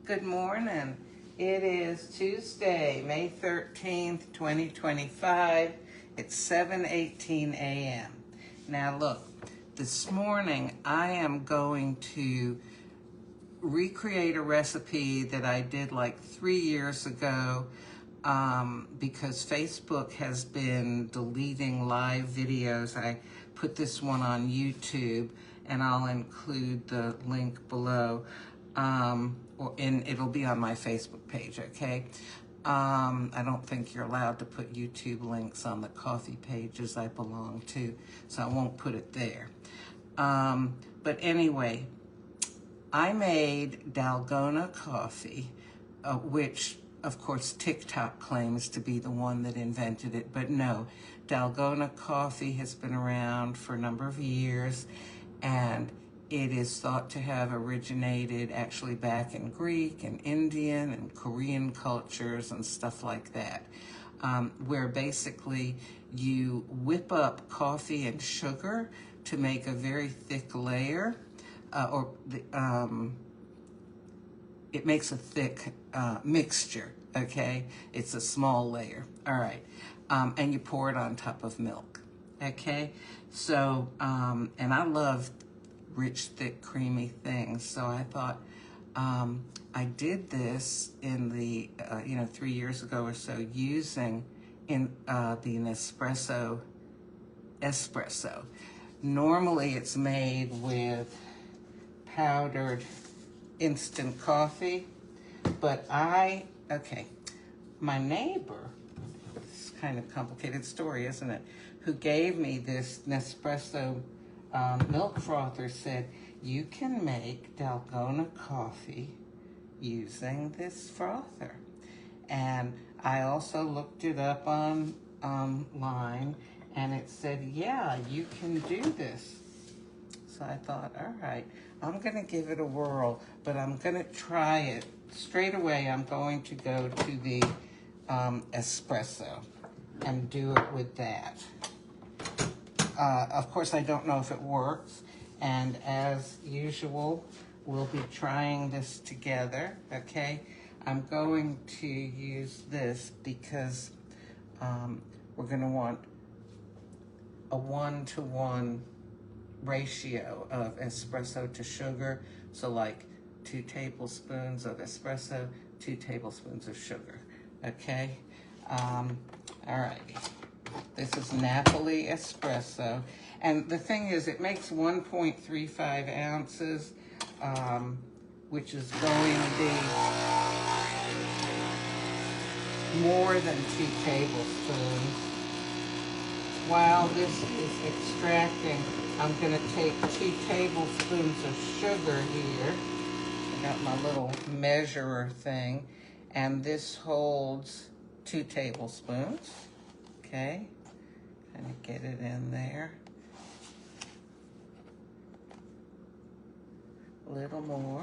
Good morning. It is Tuesday, May 13th, 2025. It's 7:18 a.m. Now look, this morning I am going to recreate a recipe that I did like 3 years ago because Facebook has been deleting live videos. I put this one on YouTube and I'll include the link below. And it'll be on my Facebook page, okay? I don't think you're allowed to put YouTube links on the coffee pages I belong to, so I won't put it there. But anyway, I made Dalgona coffee, which of course TikTok claims to be the one that invented it, but no, Dalgona coffee has been around for a number of years, and it is thought to have originated actually back in Greek and Indian and Korean cultures and stuff like that, where basically you whip up coffee and sugar to make a very thick layer, it makes a thick mixture, okay? It's a small layer, all right. And you pour it on top of milk, okay? So, and I love rich, thick, creamy things. So I thought I did this in the, 3 years ago or so using the Nespresso espresso. Normally it's made with powdered instant coffee, but my neighbor, it's kind of complicated story, isn't it, who gave me this Nespresso milk frother said, you can make Dalgona coffee using this frother. And I also looked it up online, and it said, yeah, you can do this. So I thought, all right, I'm going to give it a whirl, but I'm going to try it. Straight away, I'm going to go to the espresso and do it with that. Of course, I don't know if it works, and as usual, we'll be trying this together, okay? I'm going to use this because we're going to want a 1-to-1 ratio of espresso to sugar, so like 2 tablespoons of espresso, 2 tablespoons of sugar, okay? All righty. This is Napoli espresso, and the thing is, it makes 1.35 ounces, which is going to be more than 2 tablespoons. While this is extracting, I'm going to take 2 tablespoons of sugar here. I got my little measurer thing, and this holds 2 tablespoons. Okay, kind of get it in there. A little more.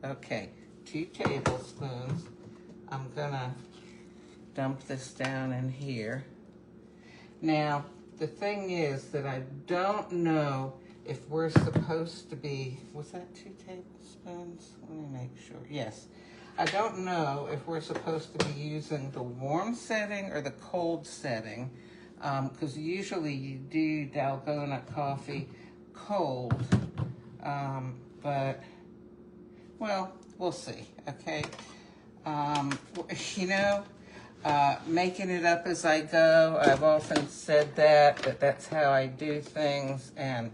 Okay, 2 tablespoons. I'm gonna dump this down in here. Now, the thing is that I don't know if we're supposed to be, was that 2 tablespoons? Let me make sure, yes. I don't know if we're supposed to be using the warm setting or the cold setting, because usually you do Dalgona coffee cold, but, well, we'll see, okay? Making it up as I go, I've often said that that's how I do things, and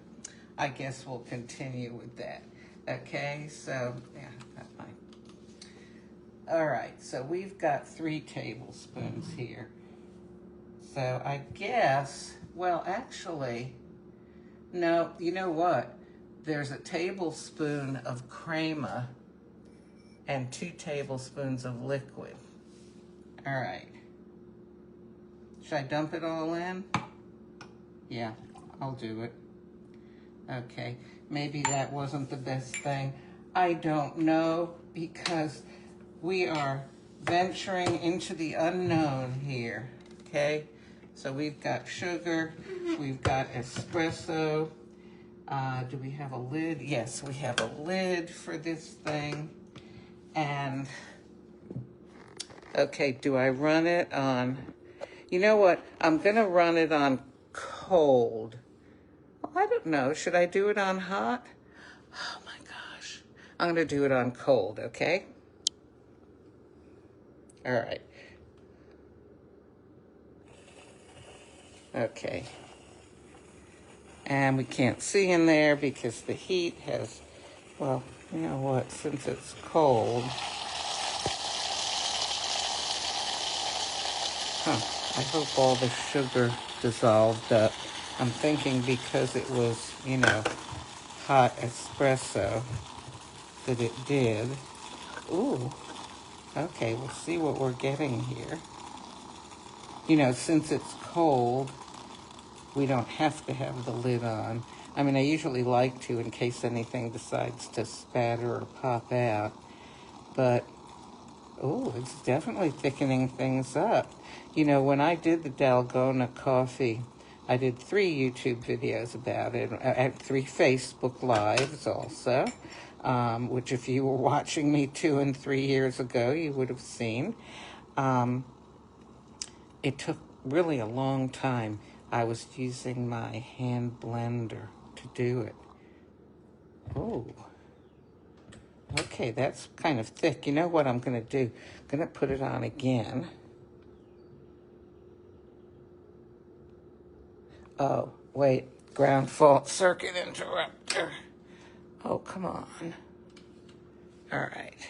I guess we'll continue with that, okay? So, yeah, that might. All right, so we've got 3 tablespoons here. So I guess, well, actually, no, you know what? There's a tablespoon of crema and 2 tablespoons of liquid. All right. Should I dump it all in? Yeah, I'll do it. Okay, maybe that wasn't the best thing. I don't know, because we are venturing into the unknown here, okay? So we've got sugar, we've got espresso. Do we have a lid? Yes, we have a lid for this thing. And, okay, do I run it on, you know what? I'm going to run it on cold. Well, I don't know. Should I do it on hot? Oh my gosh. I'm going to do it on cold, okay? All right. Okay. And we can't see in there because the heat has, well, you know what, since it's cold. I hope all the sugar dissolved up. I'm thinking because it was, you know, hot espresso that it did. Ooh, okay, we'll see what we're getting here. You know, since it's cold, we don't have to have the lid on. I mean, I usually like to in case anything decides to spatter or pop out. But, oh, it's definitely thickening things up. You know, when I did the Dalgona coffee, I did 3 YouTube videos about it. I had 3 Facebook Lives also, which if you were watching me 2 and 3 years ago, you would have seen. It took really a long time. I was using my hand blender to do it. Oh, okay, that's kind of thick. You know what I'm going to do? I'm going to put it on again. Oh, wait, ground fault circuit interrupter. Oh, come on. All right.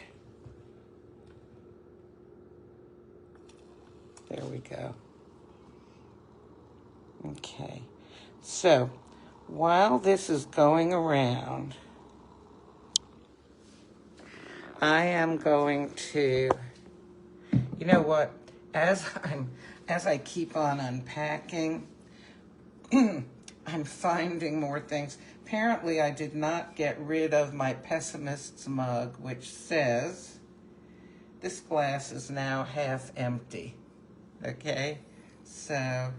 There we go. Okay, so while this is going around, I am going to, you know what, as I keep on unpacking, I'm finding more things. Apparently, I did not get rid of my pessimist's mug, which says, this glass is now half empty, okay? So,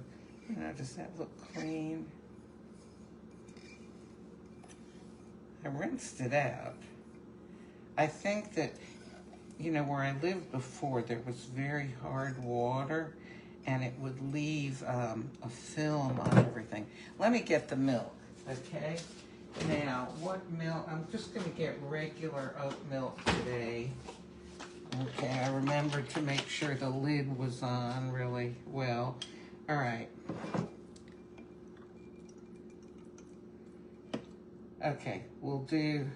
you know, does that look clean? I rinsed it out. I think that, you know, where I lived before, there was very hard water, and it would leave a film on everything. Let me get the milk, okay? Now, what milk? I'm just going to get regular oat milk today. Okay, I remembered to make sure the lid was on really well. All right. Okay, we'll do,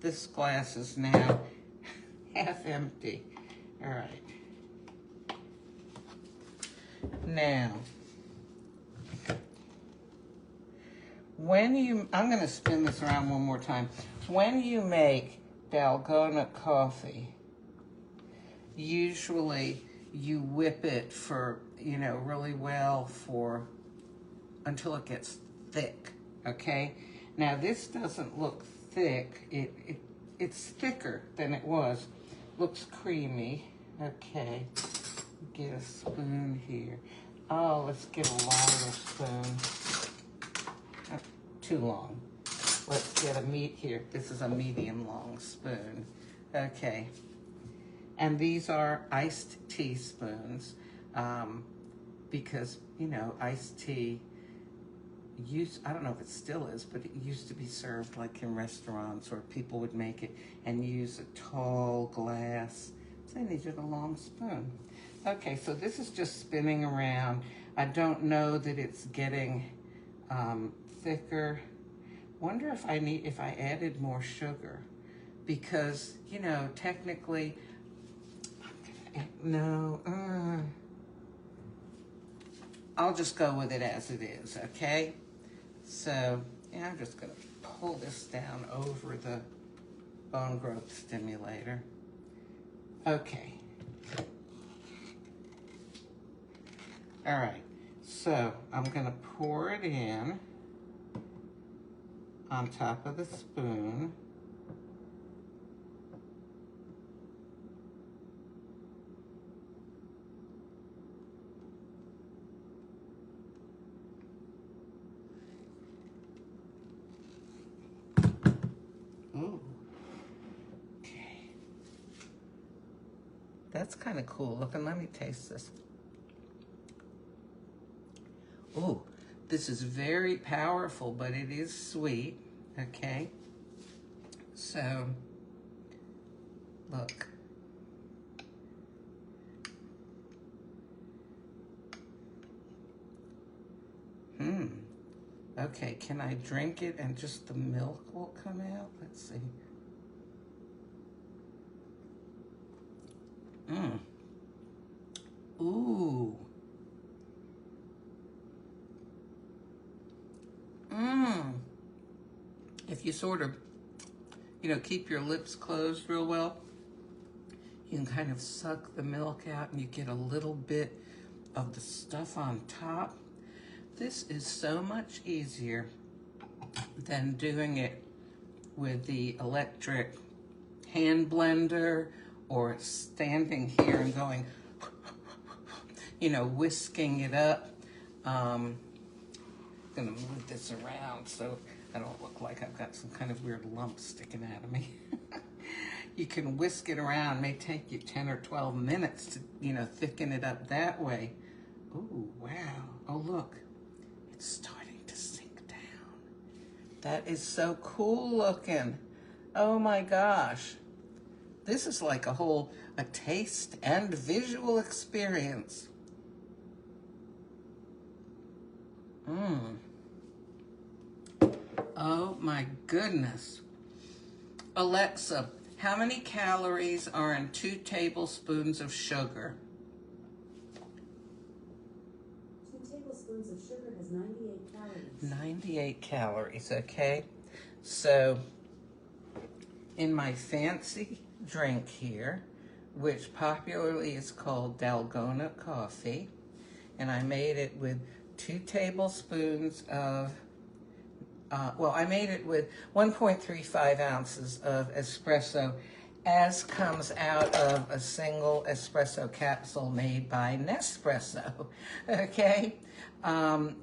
this glass is now half empty. All right. Now, when you, I'm going to spin this around one more time. When you make Dalgona coffee, usually you whip it for, you know, really well for, until it gets thick, okay? Now, this doesn't look thick. It's thicker than it was. Looks creamy. Okay, get a spoon here. Oh, let's get a longer spoon. Too long. Let's get a here. This is a medium long spoon. Okay. And these are iced teaspoons, because, you know, iced tea I don't know if it still is, but it used to be served like in restaurants, or people would make it and use a tall glass. So they needed a long spoon. Okay, so this is just spinning around. I don't know that it's getting thicker. Wonder if I added more sugar, because, you know, technically, no, I'll just go with it as it is, okay? So, yeah, I'm just gonna pull this down over the bone growth stimulator. Okay. All right, so I'm gonna pour it in on top of the spoon. Ooh. Okay. that's kind of cool looking. Let me taste this. Ooh, this is very powerful, but it is sweet, okay? So, look. Okay, can I drink it and just the milk will come out? Let's see. Ooh. If you sort of, keep your lips closed real well, you can kind of suck the milk out and you get a little bit of the stuff on top. This is so much easier than doing it with the electric hand blender or standing here and going, whisking it up. I'm gonna move this around so I don't look like I've got some kind of weird lump sticking out of me. You can whisk it around. It may take you 10 or 12 minutes to, thicken it up that way. Ooh, wow. Oh, look. It's starting to sink down. That is so cool looking. Oh my gosh. This is like a taste and visual experience. Oh my goodness. Alexa, how many calories are in 2 tablespoons of sugar? 2 tablespoons of sugar has 98 calories. 98 calories, okay? So, in my fancy drink here, which popularly is called Dalgona coffee, and I made it with 2 tablespoons of, I made it with 1.35 ounces of espresso, as comes out of a single espresso capsule made by Nespresso, okay? And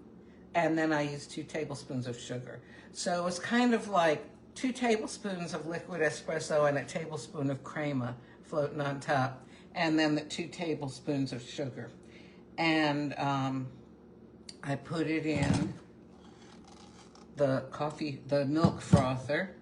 then I used 2 tablespoons of sugar. So it's kind of like 2 tablespoons of liquid espresso and a tablespoon of crema floating on top, and then the 2 tablespoons of sugar. And I put it in the milk frother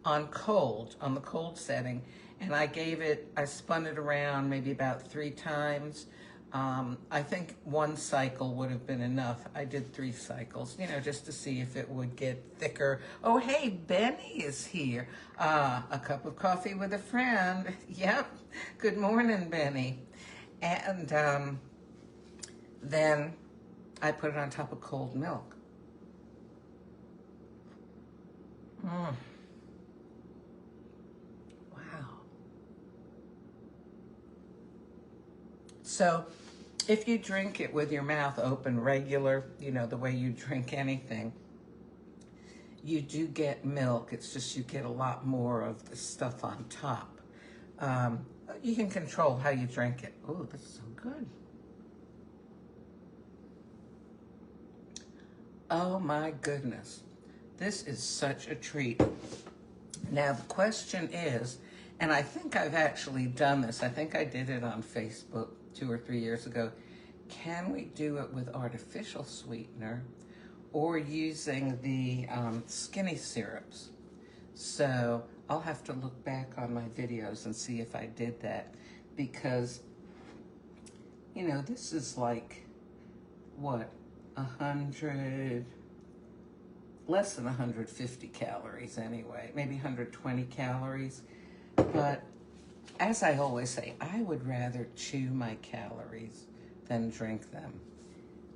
on the cold setting, and I spun it around maybe about 3 times. I think 1 cycle would have been enough. I did 3 cycles, just to see if it would get thicker. Oh, hey, Benny is here. A cup of coffee with a friend. Yep. Good morning, Benny. And then I put it on top of cold milk. Wow. So if you drink it with your mouth open regular, the way you drink anything, you do get milk. It's just you get a lot more of the stuff on top. You can control how you drink it. Oh, this is so good. Oh my goodness. This is such a treat. Now the question is, and I think I've actually done this, I think I did it on Facebook 2 or 3 years ago, can we do it with artificial sweetener or using the skinny syrups? So I'll have to look back on my videos and see if I did that, because, this is like, what, 100... less than 150 calories anyway, maybe 120 calories. But as I always say, I would rather chew my calories than drink them.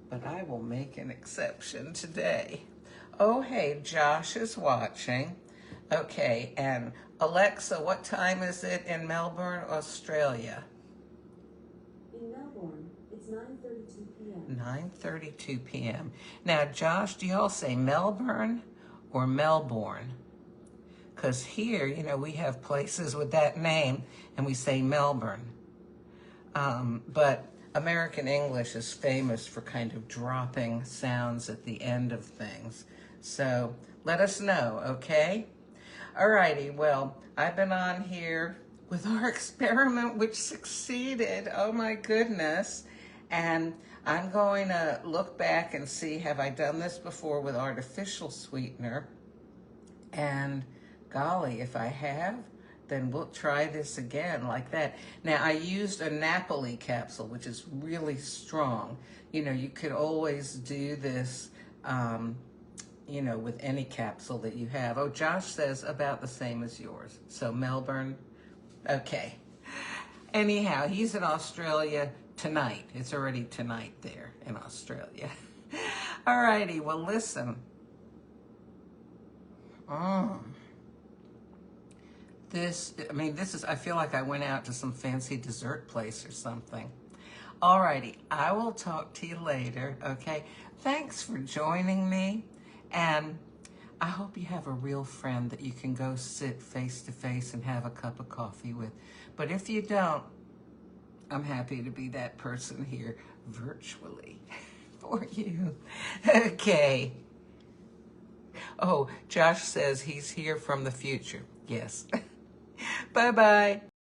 But I will make an exception today. Oh, hey, Josh is watching. Okay, and Alexa, what time is it in Melbourne, Australia? In Melbourne, it's 9:32 p.m. 9:32 p.m. Now, Josh, do y'all say Melbourne or Melbourne? Because here, we have places with that name, and we say Melbourne. But American English is famous for kind of dropping sounds at the end of things. So let us know, okay? Alrighty, well, I've been on here with our experiment, which succeeded. Oh my goodness. And I'm going to look back and see, have I done this before with artificial sweetener? And golly, if I have, then we'll try this again like that. Now, I used a Napoli capsule, which is really strong. You know, you could always do this, you know, with any capsule that you have. Oh, Josh says about the same as yours. So Melbourne, okay. Anyhow, he's in Australia tonight. It's already tonight there in Australia. All righty, well, listen. This is, I feel like I went out to some fancy dessert place or something. All righty, I will talk to you later, okay? Thanks for joining me, and I hope you have a real friend that you can go sit face to face and have a cup of coffee with. But if you don't, I'm happy to be that person here virtually for you. Okay. Oh, Josh says he's here from the future. Yes. Bye-bye.